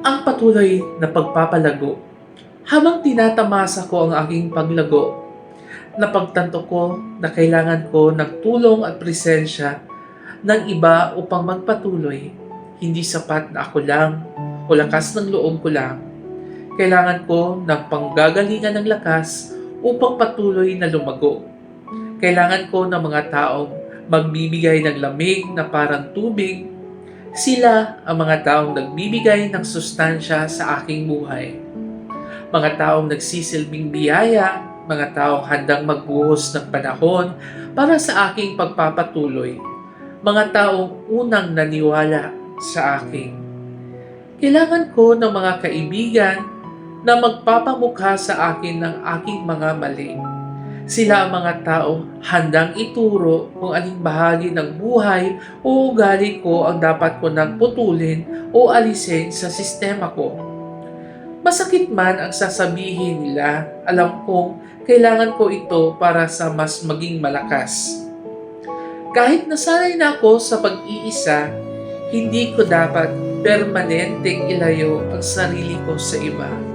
ang patuloy na pagpapalago. Habang tinatamasa ko ang aking paglago, napagtanto ko na kailangan ko ng tulong at presensya ng iba upang magpatuloy. Hindi sapat na ako lang o lakas ng loob ko lang. Kailangan ko ng panggagalingan ng lakas upang patuloy na lumago. Kailangan ko ng mga taong magbibigay ng lamig na parang tubig. Sila ang mga taong nagbibigay ng sustansya sa aking buhay. Mga taong nagsisilbing biyaya, mga taong handang magbuhos ng panahon para sa aking pagpapatuloy, mga taong unang naniwala sa akin. Kailangan ko ng mga kaibigan na magpapamukha sa akin ng aking mga mali. Sila ang mga taong handang ituro kung aling bahagi ng buhay o ugali ko ang dapat ko nang putulin o alisin sa sistema ko. Masakit man ang sasabihin nila, alam kong kailangan ko ito para sa mas maging malakas. Kahit nasanay na ako sa pag-iisa, hindi ko dapat permanenteng ilayo ang sarili ko sa iba.